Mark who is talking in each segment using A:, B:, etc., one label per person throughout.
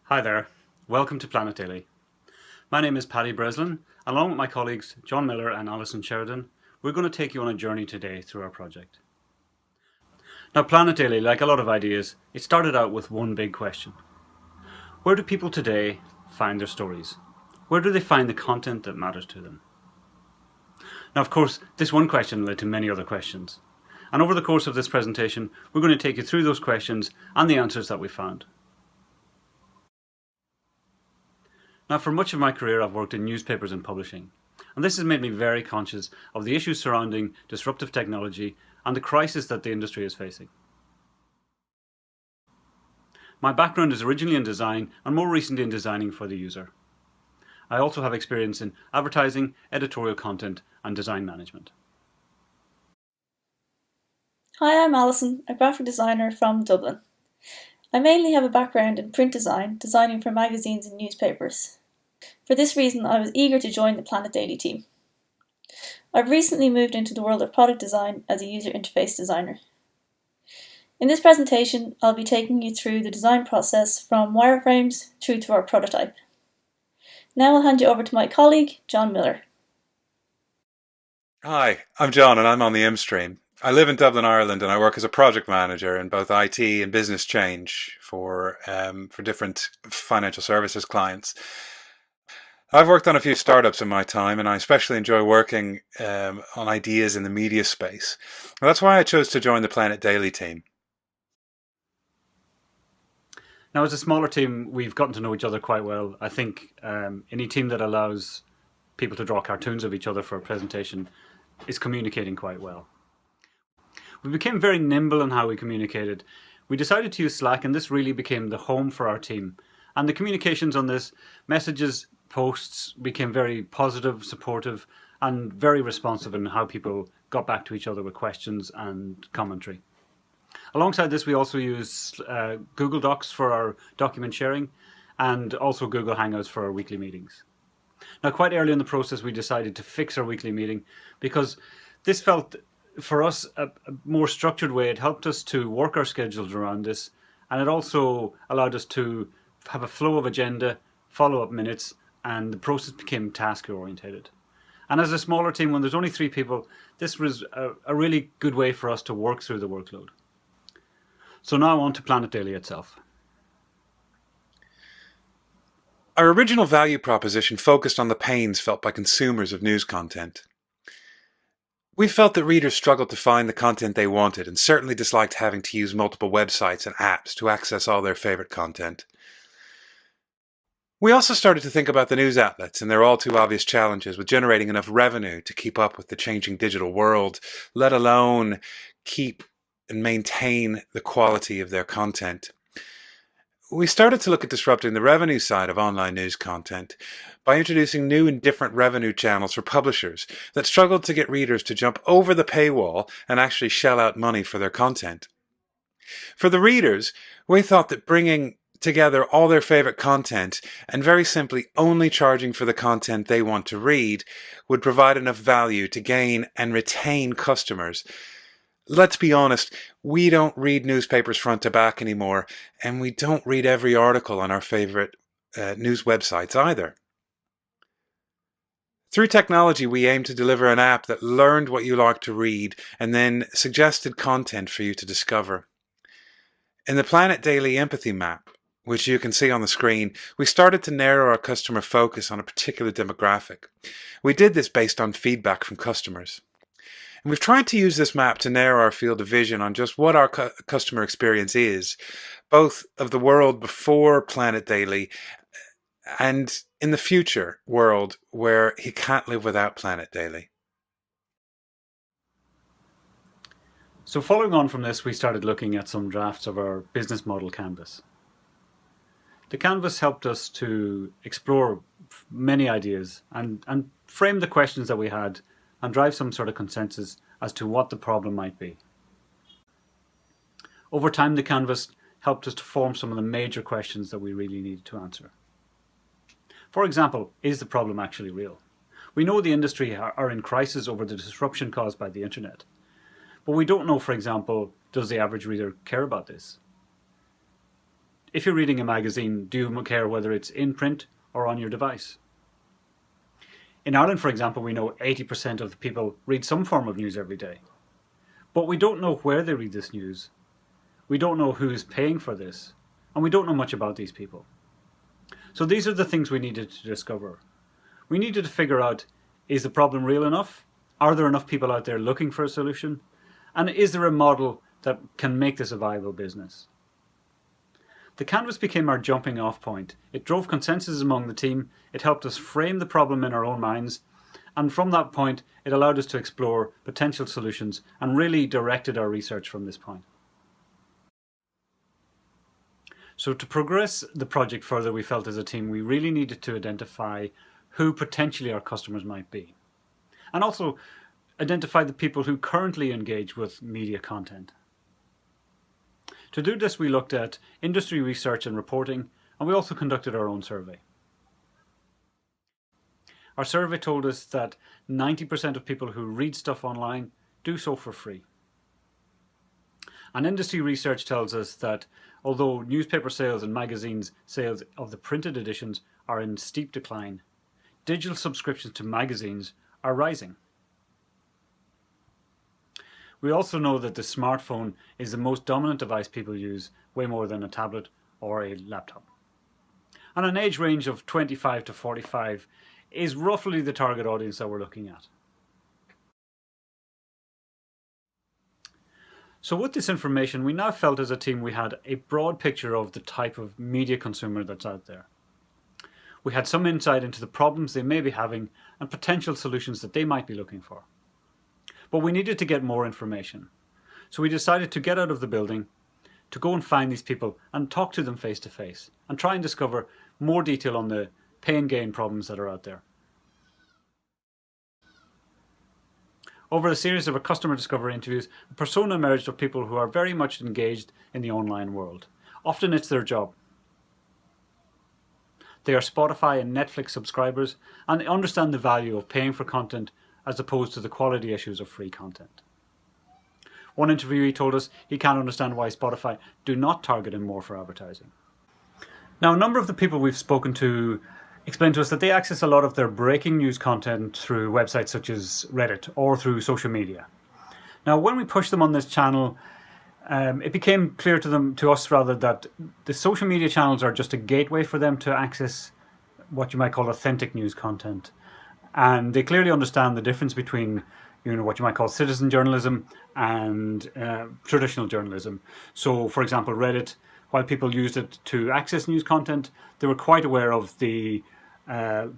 A: Hi there, welcome to PlanitDaily. My name is Paddy Breslin. Along with my colleagues John Miller and Alison Sheridan, we're going to take you on a journey today through our project. Now, PlanitDaily, like a lot of ideas, it started out with one big question. Where do people today find their stories? Where do they find the content that matters to them? Now, of course, this one question led to many other questions. And over the course of this presentation, we're going to take you through those questions and the answers that we found. Now, for much of my career, I've worked in newspapers and publishing, and this has made me very conscious of the issues surrounding disruptive technology and the crisis that the industry is facing. My background is originally in design and more recently in designing for the user. I also have experience in advertising, editorial content, and design management.
B: Hi, I'm Alison, a graphic designer from Dublin. I mainly have a background in print design, designing for magazines and newspapers. For this reason, I was eager to join the PlanitDaily team. I've recently moved into the world of product design as a user interface designer. In this presentation, I'll be taking you through the design process from wireframes through to our prototype. Now I'll hand you over to my colleague, John Miller.
C: Hi, I'm John and I'm on the M stream. I live in Dublin, Ireland, and I work as a project manager in both IT and business change for different financial services clients. I've worked on a few startups in my time, and I especially enjoy working on ideas in the media space. And that's why I chose to join the PlanitDaily team.
A: Now, as a smaller team, we've gotten to know each other quite well. I think any team that allows people to draw cartoons of each other for a presentation is communicating quite well. We became very nimble in how we communicated. We decided to use Slack, and this really became the home for our team. And the communications on this, messages, posts, became very positive, supportive, and very responsive in how people got back to each other with questions and commentary. Alongside this, we also use Google Docs for our document sharing, and also Google Hangouts for our weekly meetings. Now, quite early in the process, we decided to fix our weekly meeting because this felt, for us, a more structured way. It helped us to work our schedules around this, and it also allowed us to have a flow of agenda, follow-up minutes, and the process became task-orientated. And as a smaller team, when there's only 3 people, this was a really good way for us to work through the workload. So now on to PlanitDaily itself.
C: Our original value proposition focused on the pains felt by consumers of news content. We felt that readers struggled to find the content they wanted and certainly disliked having to use multiple websites and apps to access all their favorite content. We also started to think about the news outlets and their all too obvious challenges with generating enough revenue to keep up with the changing digital world, let alone keep and maintain the quality of their content. We started to look at disrupting the revenue side of online news content by introducing new and different revenue channels for publishers that struggled to get readers to jump over the paywall and actually shell out money for their content. For the readers, we thought that bringing together all their favorite content and very simply only charging for the content they want to read would provide enough value to gain and retain customers. Let's be honest, we don't read newspapers front to back anymore, and we don't read every article on our favorite news websites either. Through technology, we aim to deliver an app that learned what you like to read and then suggested content for you to discover. In the PlanitDaily Empathy Map, which you can see on the screen, we started to narrow our customer focus on a particular demographic. We did this based on feedback from customers. And we've tried to use this map to narrow our field of vision on just what our customer experience is, both of the world before PlanitDaily and in the future world where he can't live without PlanitDaily.
A: So following on from this, we started looking at some drafts of our business model canvas. The canvas helped us to explore many ideas and frame the questions that we had and drive some sort of consensus as to what the problem might be. Over time, the canvas helped us to form some of the major questions that we really needed to answer. For example, is the problem actually real? We know the industry are in crisis over the disruption caused by the internet. But we don't know, for example, does the average reader care about this? If you're reading a magazine, do you care whether it's in print or on your device? In Ireland, for example, we know 80% of the people read some form of news every day. But we don't know where they read this news. We don't know who is paying for this. And we don't know much about these people. So these are the things we needed to discover. We needed to figure out, is the problem real enough? Are there enough people out there looking for a solution? And is there a model that can make this a viable business? The canvas became our jumping off point. It drove consensus among the team, it helped us frame the problem in our own minds, and from that point it allowed us to explore potential solutions and really directed our research from this point. So to progress the project further, we felt as a team we really needed to identify who potentially our customers might be, and also identify the people who currently engage with media content. To do this, we looked at industry research and reporting, and we also conducted our own survey. Our survey told us that 90% of people who read stuff online do so for free. And industry research tells us that although newspaper sales and magazines sales of the printed editions are in steep decline, digital subscriptions to magazines are rising. We also know that the smartphone is the most dominant device people use, way more than a tablet or a laptop. And an age range of 25 to 45 is roughly the target audience that we're looking at. So with this information, we now felt as a team we had a broad picture of the type of media consumer that's out there. We had some insight into the problems they may be having and potential solutions that they might be looking for. But we needed to get more information. So we decided to get out of the building, to go and find these people and talk to them face to face and try and discover more detail on the pay and gain problems that are out there. Over a series of customer discovery interviews, a persona emerged of people who are very much engaged in the online world. Often it's their job. They are Spotify and Netflix subscribers and they understand the value of paying for content as opposed to the quality issues of free content. One interviewee told us he can't understand why Spotify do not target him more for advertising. Now, a number of the people we've spoken to explain to us that they access a lot of their breaking news content through websites such as Reddit or through social media. Now, when we pushed them on this channel, it became clear to us that the social media channels are just a gateway for them to access what you might call authentic news content. And they clearly understand the difference between, what you might call citizen journalism and traditional journalism. So, for example, Reddit, while people used it to access news content, they were quite aware of the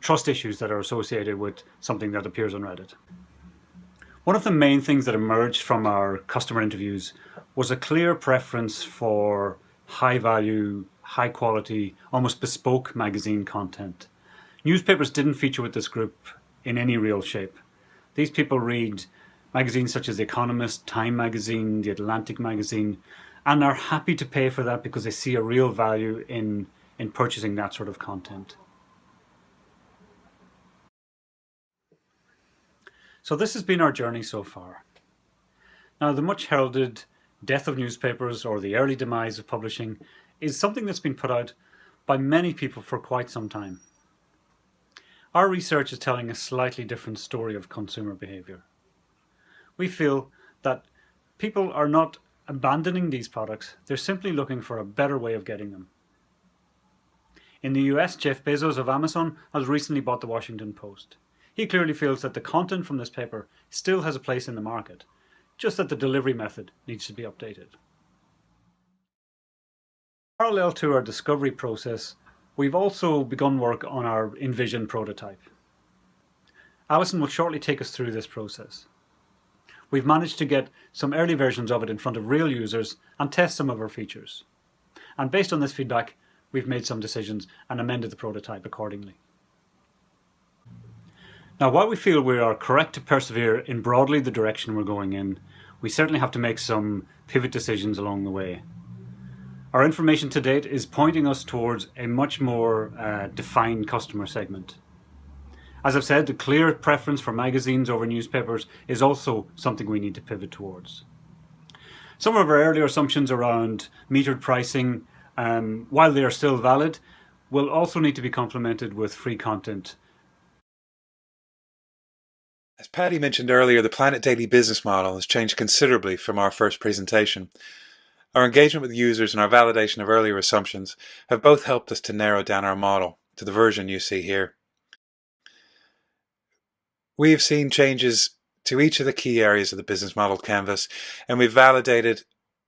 A: trust issues that are associated with something that appears on Reddit. One of the main things that emerged from our customer interviews was a clear preference for high value, high quality, almost bespoke magazine content. Newspapers didn't feature with this group in any real shape. These people read magazines such as The Economist, Time magazine, The Atlantic magazine, and are happy to pay for that because they see a real value in purchasing that sort of content. So this has been our journey so far. Now, the much heralded death of newspapers or the early demise of publishing is something that's been put out by many people for quite some time. Our research is telling a slightly different story of consumer behaviour. We feel that people are not abandoning these products, they're simply looking for a better way of getting them. In the US, Jeff Bezos of Amazon has recently bought the Washington Post. He clearly feels that the content from this paper still has a place in the market, just that the delivery method needs to be updated. Parallel to our discovery process, we've also begun work on our Envision prototype. Alison will shortly take us through this process. We've managed to get some early versions of it in front of real users and test some of our features. And based on this feedback, we've made some decisions and amended the prototype accordingly. Now, while we feel we are correct to persevere in broadly the direction we're going in, we certainly have to make some pivot decisions along the way. Our information to date is pointing us towards a much more defined customer segment. As I've said, the clear preference for magazines over newspapers is also something we need to pivot towards. Some of our earlier assumptions around metered pricing while they are still valid, will also need to be complemented with free content.
C: As Paddy mentioned earlier, the PlanitDaily business model has changed considerably from our first presentation. Our engagement with users and our validation of earlier assumptions have both helped us to narrow down our model to the version you see here. We have seen changes to each of the key areas of the business model canvas, and we've validated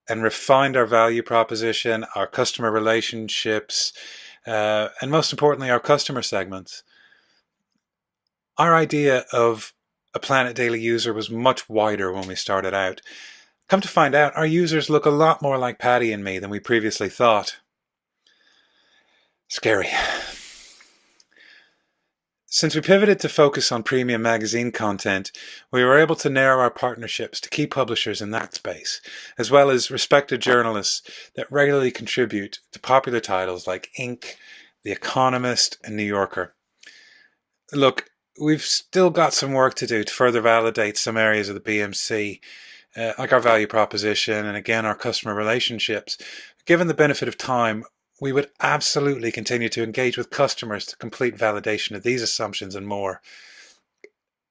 C: and refined our value proposition, our customer relationships, and most importantly, our customer segments. Our idea of a PlanitDaily user was much wider when we started out. Come to find out, our users look a lot more like Paddy and me than we previously thought. Scary. Since we pivoted to focus on premium magazine content, we were able to narrow our partnerships to key publishers in that space, as well as respected journalists that regularly contribute to popular titles like Inc., The Economist, and New Yorker. Look, we've still got some work to do to further validate some areas of the BMC, like our value proposition and again our customer relationships. Given the benefit of time, we would absolutely continue to engage with customers to complete validation of these assumptions and more.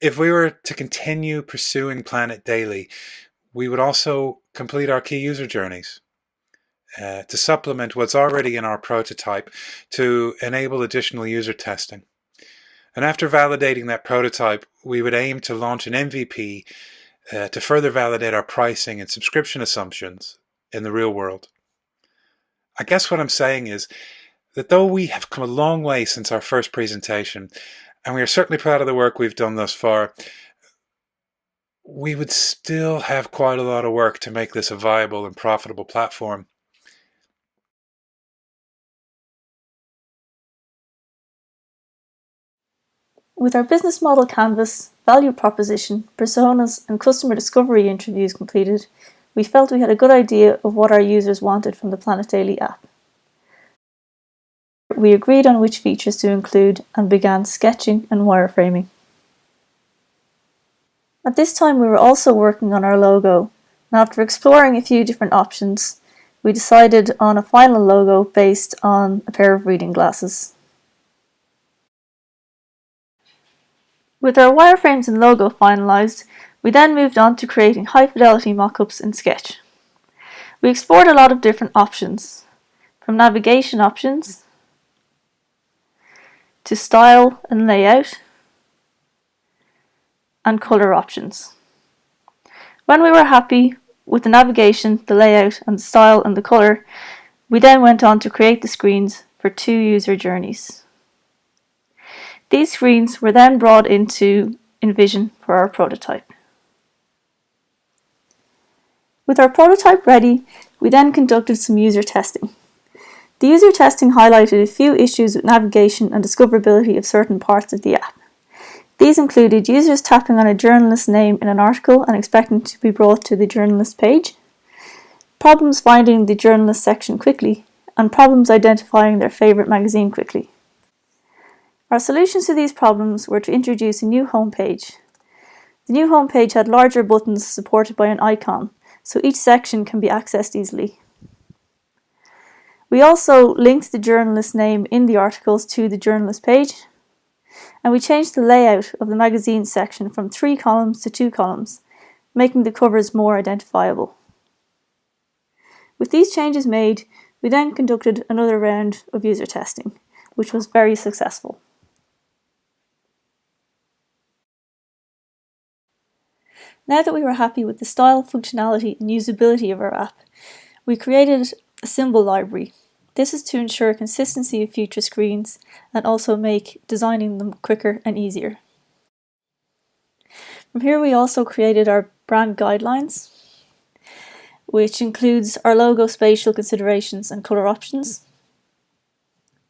C: If we were to continue pursuing PlanitDaily, we would also complete our key user journeys to supplement what's already in our prototype to enable additional user testing. And after validating that prototype, we would aim to launch an MVP to further validate our pricing and subscription assumptions in the real world. I guess what I'm saying is that though we have come a long way since our first presentation, and we are certainly proud of the work we've done thus far, we would still have quite a lot of work to make this a viable and profitable platform.
B: With our business model canvas, value proposition, personas, and customer discovery interviews completed, we felt we had a good idea of what our users wanted from the PlanitDaily app. We agreed on which features to include and began sketching and wireframing. At this time we were also working on our logo, and after exploring a few different options, we decided on a final logo based on a pair of reading glasses. With our wireframes and logo finalised, we then moved on to creating high-fidelity mock-ups in Sketch. We explored a lot of different options, from navigation options to style and layout and colour options. When we were happy with the navigation, the layout and the style and the colour, we then went on to create the screens for 2 user journeys. These screens were then brought into InVision for our prototype. With our prototype ready, we then conducted some user testing. The user testing highlighted a few issues with navigation and discoverability of certain parts of the app. These included users tapping on a journalist's name in an article and expecting to be brought to the journalist page, problems finding the journalist section quickly, and problems identifying their favourite magazine quickly. Our solutions to these problems were to introduce a new homepage. The new homepage had larger buttons supported by an icon, so each section can be accessed easily. We also linked the journalist's name in the articles to the journalist page, and we changed the layout of the magazine section from 3 columns to 2 columns, making the covers more identifiable. With these changes made, we then conducted another round of user testing, which was very successful. Now that we were happy with the style, functionality and usability of our app, we created a symbol library. This is to ensure consistency of future screens and also make designing them quicker and easier. From here we also created our brand guidelines, which includes our logo spatial considerations and colour options,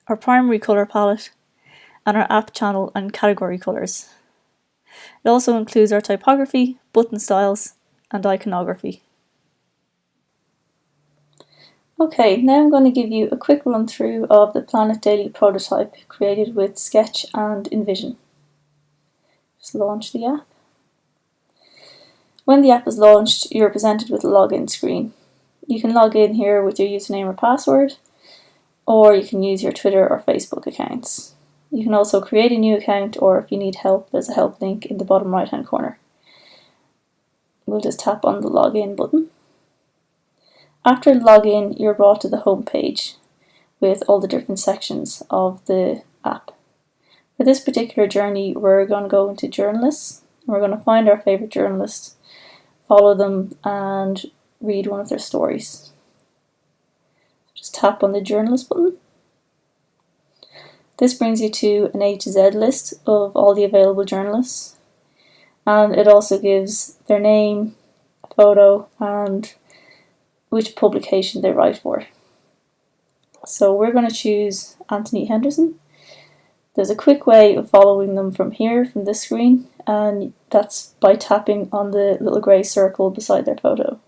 B: our primary colour palette, and our app channel and category colours. It also includes our typography, button styles, and iconography. Okay, now I'm going to give you a quick run through of the PlanitDaily prototype created with Sketch and InVision. Just launch the app. When the app is launched, you're presented with a login screen. You can log in here with your username or password, or you can use your Twitter or Facebook accounts. You can also create a new account, or if you need help, there's a help link in the bottom right hand corner. We'll just tap on the login button. After login, you're brought to the home page with all the different sections of the app. For this particular journey, we're going to go into journalists. We're going to find our favourite journalists, follow them and read one of their stories. Just tap on the journalist button. This brings you to an A to Z list of all the available journalists, and it also gives their name, photo and which publication they write for. So we're going to choose Anthony Henderson. There's a quick way of following them from here, from this screen, and that's by tapping on the little grey circle beside their photo.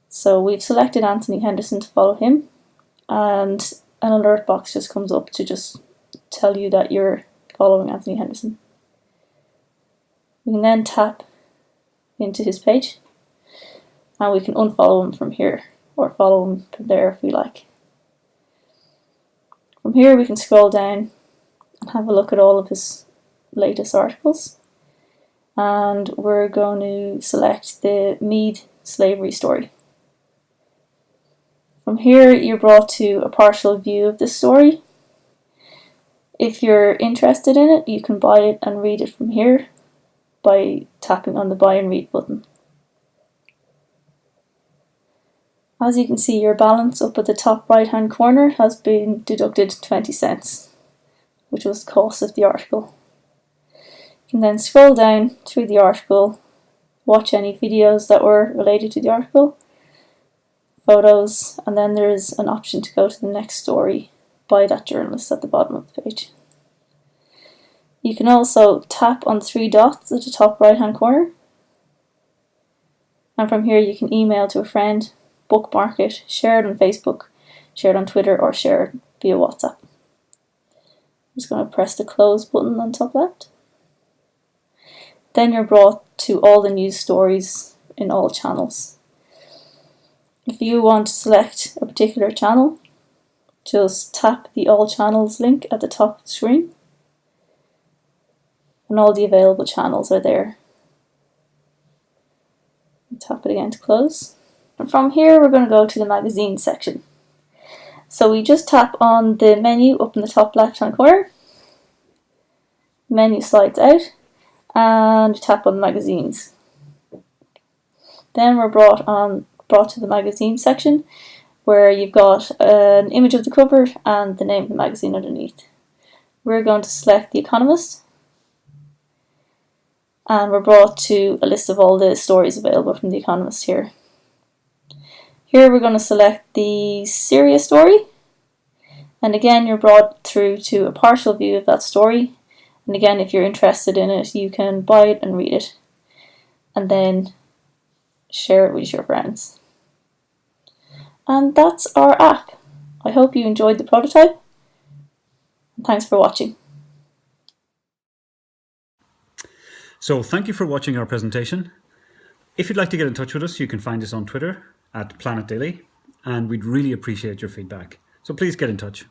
B: So we've selected Anthony Henderson to follow him, and an alert box just comes up to just tell you that you're following Anthony Henderson. We can then tap into his page, and we can unfollow him from here, or follow him from there if we like. From here we can scroll down and have a look at all of his latest articles, and we're going to select the Mead slavery story. From here you're brought to a partial view of this story. If you're interested in it, you can buy it and read it from here by tapping on the buy and read button. As you can see, your balance up at the top right hand corner has been deducted 20 cents, which was the cost of the article. You can then scroll down through the article, watch any videos that were related to the article, photos, and then there's an option to go to the next story by that journalist at the bottom of the page. You can also tap on the three dots at the top right hand corner, and from here you can email to a friend, bookmark it, share it on Facebook, share it on Twitter, or share it via WhatsApp. I'm just going to press the close button on top left. Then you're brought to all the news stories in all channels. If you want to select a particular channel, just tap the all channels link at the top of the screen, and all the available channels are there. Tap it again to close. And from here we're going to go to the magazine section. So we just tap on the menu up in the top left hand corner. The menu slides out and tap on magazines. Then we're brought to the magazine section, where you've got an image of the cover and the name of the magazine underneath. We're going to select The Economist, and we're brought to a list of all the stories available from The Economist here. Here we're going to select the Syria story, and again you're brought through to a partial view of that story, and again if you're interested in it you can buy it and read it and then share it with your friends. And that's our app. I hope you enjoyed the prototype, and thanks for watching.
A: So thank you for watching our presentation. If you'd like to get in touch with us, you can find us on Twitter at PlanitDaily, and we'd really appreciate your feedback. So please get in touch.